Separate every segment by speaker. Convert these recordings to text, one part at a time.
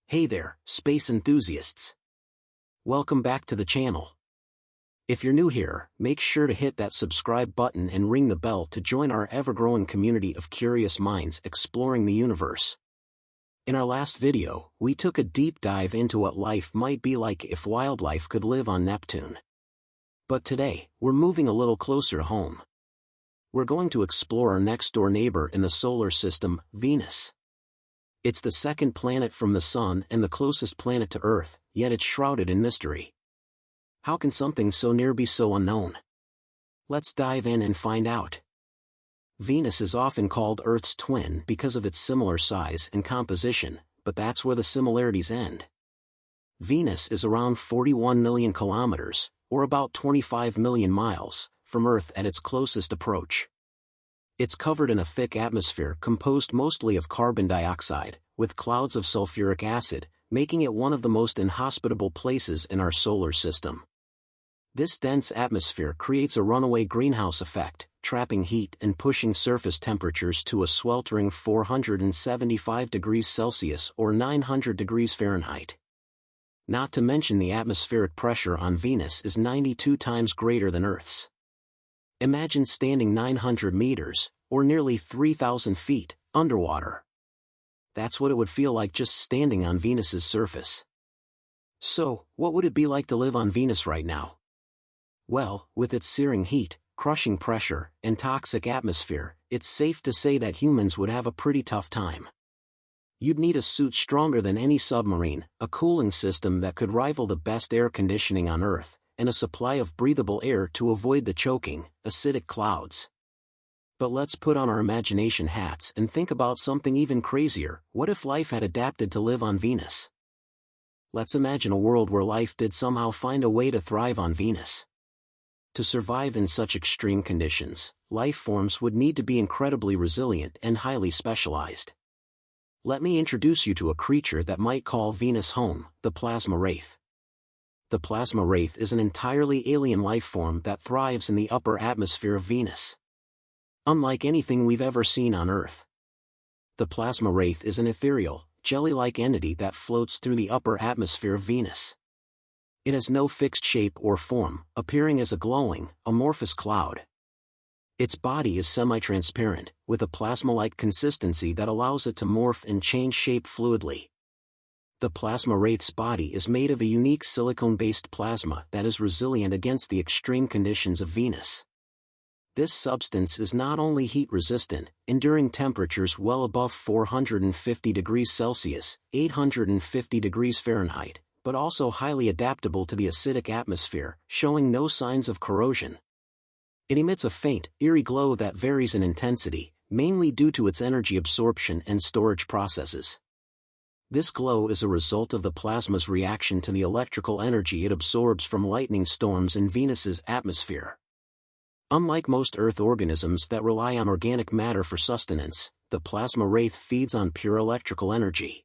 Speaker 1: Hey there, space enthusiasts! Welcome back to the channel. If you're new here, make sure to hit that subscribe button and ring the bell to join our ever-growing community of curious minds exploring the universe. In our last video, we took a deep dive into what life might be like if wildlife could live on Neptune. But today, we're moving a little closer to home. We're going to explore our next-door neighbor in the solar system, Venus. It's the second planet from the Sun and the closest planet to Earth, yet it's shrouded in mystery. How can something so near be so unknown? Let's dive in and find out. Venus is often called Earth's twin because of its similar size and composition, but that's where the similarities end. Venus is around 41 million kilometers, or about 25 million miles, from Earth at its closest approach. It's covered in a thick atmosphere composed mostly of carbon dioxide, with clouds of sulfuric acid, making it one of the most inhospitable places in our solar system. This dense atmosphere creates a runaway greenhouse effect, trapping heat and pushing surface temperatures to a sweltering 475 degrees Celsius or 900 degrees Fahrenheit. Not to mention the atmospheric pressure on Venus is 92 times greater than Earth's. Imagine standing 900 meters, or nearly 3,000 feet, underwater. That's what it would feel like just standing on Venus's surface. So, what would it be like to live on Venus right now? Well, with its searing heat, crushing pressure, and toxic atmosphere, it's safe to say that humans would have a pretty tough time. You'd need a suit stronger than any submarine, a cooling system that could rival the best air conditioning on Earth, and a supply of breathable air to avoid the choking, acidic clouds. But let's put on our imagination hats and think about something even crazier. What if life had adapted to live on Venus? Let's imagine a world where life did somehow find a way to thrive on Venus. To survive in such extreme conditions, life forms would need to be incredibly resilient and highly specialized. Let me introduce you to a creature that might call Venus home, the Plasma Wraith. The Plasma Wraith is an entirely alien life form that thrives in the upper atmosphere of Venus. Unlike anything we've ever seen on Earth. The Plasma Wraith is an ethereal, jelly-like entity that floats through the upper atmosphere of Venus. It has no fixed shape or form, appearing as a glowing, amorphous cloud. Its body is semi-transparent, with a plasma-like consistency that allows it to morph and change shape fluidly. The Plasma Wraith's body is made of a unique silicone-based plasma that is resilient against the extreme conditions of Venus. This substance is not only heat-resistant, enduring temperatures well above 450 degrees Celsius, 850 degrees Fahrenheit, but also highly adaptable to the acidic atmosphere, showing no signs of corrosion. It emits a faint, eerie glow that varies in intensity, mainly due to its energy absorption and storage processes. This glow is a result of the plasma's reaction to the electrical energy it absorbs from lightning storms in Venus's atmosphere. Unlike most Earth organisms that rely on organic matter for sustenance, the Plasma Wraith feeds on pure electrical energy.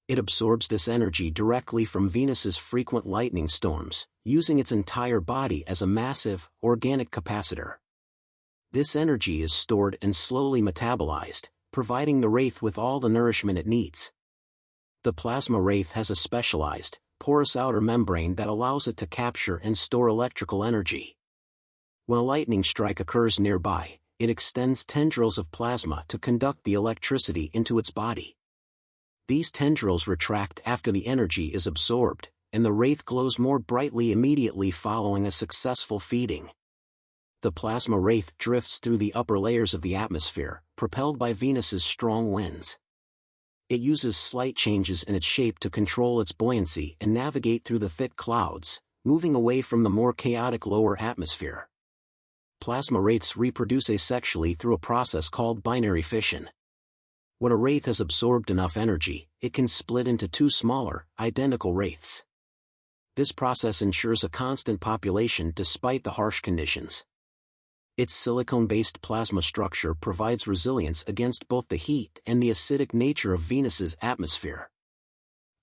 Speaker 1: It absorbs this energy directly from Venus's frequent lightning storms, using its entire body as a massive, organic capacitor. This energy is stored and slowly metabolized, providing the Wraith with all the nourishment it needs. The Plasma Wraith has a specialized, porous outer membrane that allows it to capture and store electrical energy. When a lightning strike occurs nearby, it extends tendrils of plasma to conduct the electricity into its body. These tendrils retract after the energy is absorbed, and the Wraith glows more brightly immediately following a successful feeding. The Plasma Wraith drifts through the upper layers of the atmosphere, propelled by Venus's strong winds. It uses slight changes in its shape to control its buoyancy and navigate through the thick clouds, moving away from the more chaotic lower atmosphere. Plasma Wraiths reproduce asexually through a process called binary fission. When a Wraith has absorbed enough energy, it can split into two smaller, identical Wraiths. This process ensures a constant population despite the harsh conditions. Its silicone-based plasma structure provides resilience against both the heat and the acidic nature of Venus's atmosphere.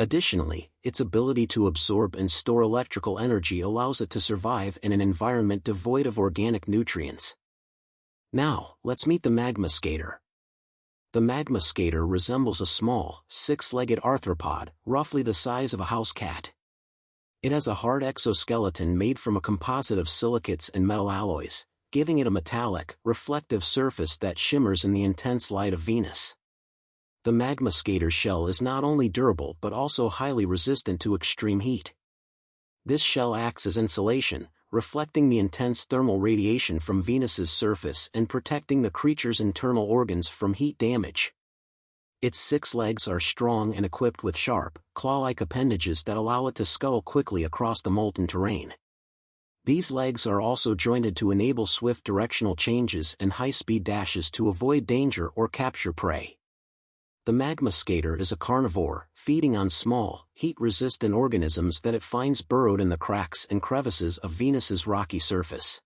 Speaker 1: Additionally, its ability to absorb and store electrical energy allows it to survive in an environment devoid of organic nutrients. Now, let's meet the Magma Skater. The Magma Skater resembles a small, six-legged arthropod, roughly the size of a house cat. It has a hard exoskeleton made from a composite of silicates and metal alloys, giving it a metallic, reflective surface that shimmers in the intense light of Venus. The Magma Skater's shell is not only durable but also highly resistant to extreme heat. This shell acts as insulation, reflecting the intense thermal radiation from Venus's surface and protecting the creature's internal organs from heat damage. Its 6 legs are strong and equipped with sharp, claw-like appendages that allow it to scuttle quickly across the molten terrain. These legs are also jointed to enable swift directional changes and high-speed dashes to avoid danger or capture prey. The Magma Skater is a carnivore, feeding on small, heat-resistant organisms that it finds burrowed in the cracks and crevices of Venus's rocky surface.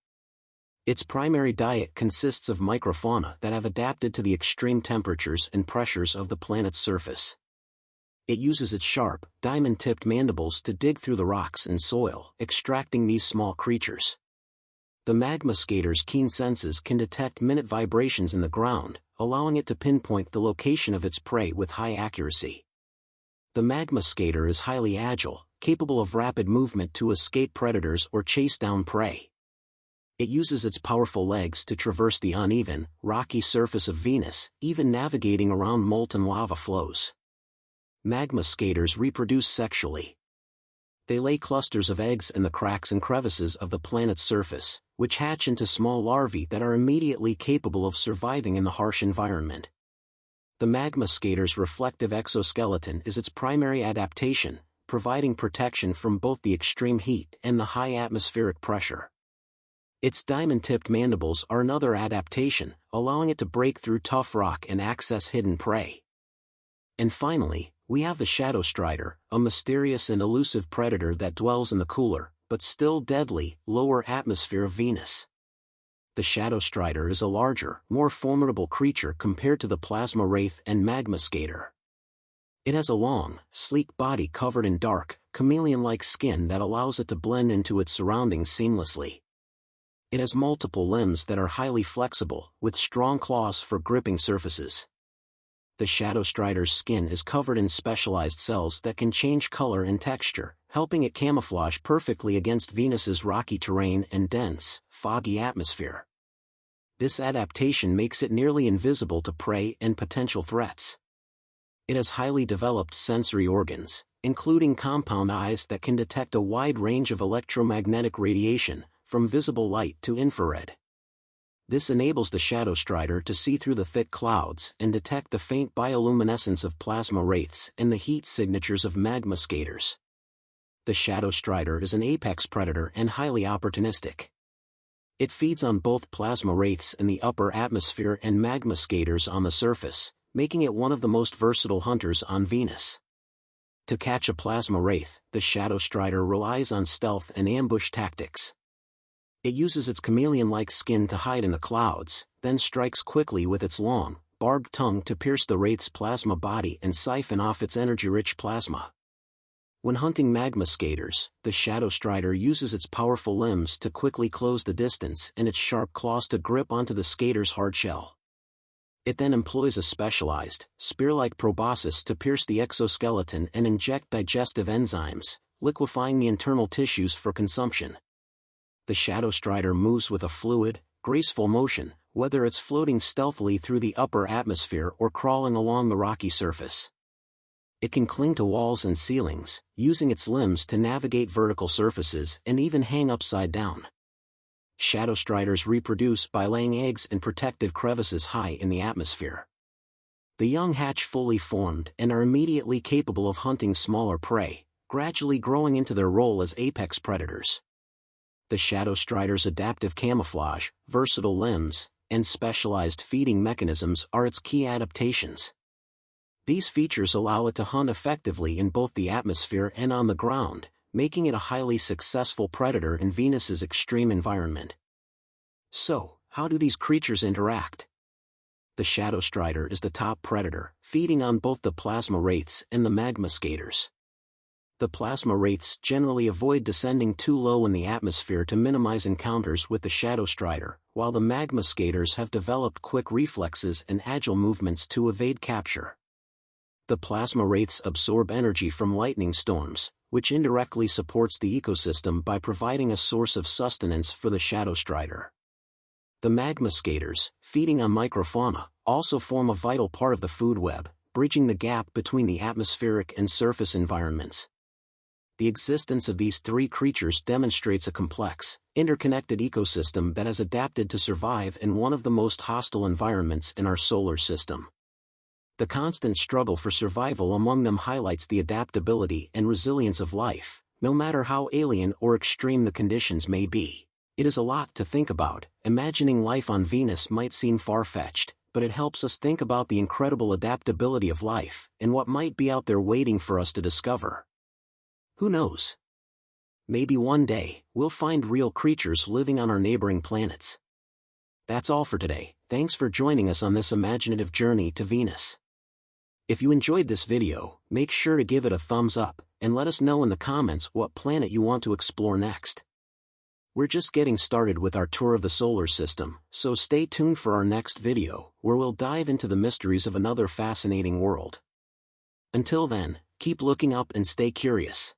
Speaker 1: Its primary diet consists of microfauna that have adapted to the extreme temperatures and pressures of the planet's surface. It uses its sharp, diamond-tipped mandibles to dig through the rocks and soil, extracting these small creatures. The Magma Skater's keen senses can detect minute vibrations in the ground, allowing it to pinpoint the location of its prey with high accuracy. The Magma Skater is highly agile, capable of rapid movement to escape predators or chase down prey. It uses its powerful legs to traverse the uneven, rocky surface of Venus, even navigating around molten lava flows. Magma Skaters reproduce sexually. They lay clusters of eggs in the cracks and crevices of the planet's surface, which hatch into small larvae that are immediately capable of surviving in the harsh environment. The Magma Skater's reflective exoskeleton is its primary adaptation, providing protection from both the extreme heat and the high atmospheric pressure. Its diamond-tipped mandibles are another adaptation, allowing it to break through tough rock and access hidden prey. And finally, we have the Shadow Strider, a mysterious and elusive predator that dwells in the cooler, but still deadly, lower atmosphere of Venus. The Shadow Strider is a larger, more formidable creature compared to the Plasma Wraith and Magma Skater. It has a long, sleek body covered in dark, chameleon-like skin that allows it to blend into its surroundings seamlessly. It has multiple limbs that are highly flexible, with strong claws for gripping surfaces. The Shadow Strider's skin is covered in specialized cells that can change color and texture, helping it camouflage perfectly against Venus's rocky terrain and dense, foggy atmosphere. This adaptation makes it nearly invisible to prey and potential threats. It has highly developed sensory organs, including compound eyes that can detect a wide range of electromagnetic radiation, from visible light to infrared. This enables the Shadow Strider to see through the thick clouds and detect the faint bioluminescence of Plasma Wraiths and the heat signatures of Magma Skaters. The Shadow Strider is an apex predator and highly opportunistic. It feeds on both Plasma Wraiths in the upper atmosphere and Magma Skaters on the surface, making it one of the most versatile hunters on Venus. To catch a Plasma Wraith, the Shadow Strider relies on stealth and ambush tactics. It uses its chameleon-like skin to hide in the clouds, then strikes quickly with its long, barbed tongue to pierce the Wraith's plasma body and siphon off its energy-rich plasma. When hunting Magma Skaters, the Shadow Strider uses its powerful limbs to quickly close the distance and its sharp claws to grip onto the skater's hard shell. It then employs a specialized, spear-like proboscis to pierce the exoskeleton and inject digestive enzymes, liquefying the internal tissues for consumption. The Shadow Strider moves with a fluid, graceful motion, whether it's floating stealthily through the upper atmosphere or crawling along the rocky surface. It can cling to walls and ceilings, using its limbs to navigate vertical surfaces and even hang upside down. Shadow Striders reproduce by laying eggs in protected crevices high in the atmosphere. The young hatch fully formed and are immediately capable of hunting smaller prey, gradually growing into their role as apex predators. The Shadow Strider's adaptive camouflage, versatile limbs, and specialized feeding mechanisms are its key adaptations. These features allow it to hunt effectively in both the atmosphere and on the ground, making it a highly successful predator in Venus's extreme environment. So, how do these creatures interact? The Shadow Strider is the top predator, feeding on both the Plasma Wraiths and the Magma Skaters. The Plasma Wraiths generally avoid descending too low in the atmosphere to minimize encounters with the Shadow Strider, while the Magma Skaters have developed quick reflexes and agile movements to evade capture. The Plasma Wraiths absorb energy from lightning storms, which indirectly supports the ecosystem by providing a source of sustenance for the Shadow Strider. The Magma Skaters, feeding on microfauna, also form a vital part of the food web, bridging the gap between the atmospheric and surface environments. The existence of these three creatures demonstrates a complex, interconnected ecosystem that has adapted to survive in one of the most hostile environments in our solar system. The constant struggle for survival among them highlights the adaptability and resilience of life, no matter how alien or extreme the conditions may be. It is a lot to think about. Imagining life on Venus might seem far-fetched, but it helps us think about the incredible adaptability of life and what might be out there waiting for us to discover. Who knows? Maybe one day, we'll find real creatures living on our neighboring planets. That's all for today. Thanks for joining us on this imaginative journey to Venus. If you enjoyed this video, make sure to give it a thumbs up, and let us know in the comments what planet you want to explore next. We're just getting started with our tour of the solar system, so stay tuned for our next video, where we'll dive into the mysteries of another fascinating world. Until then, keep looking up and stay curious.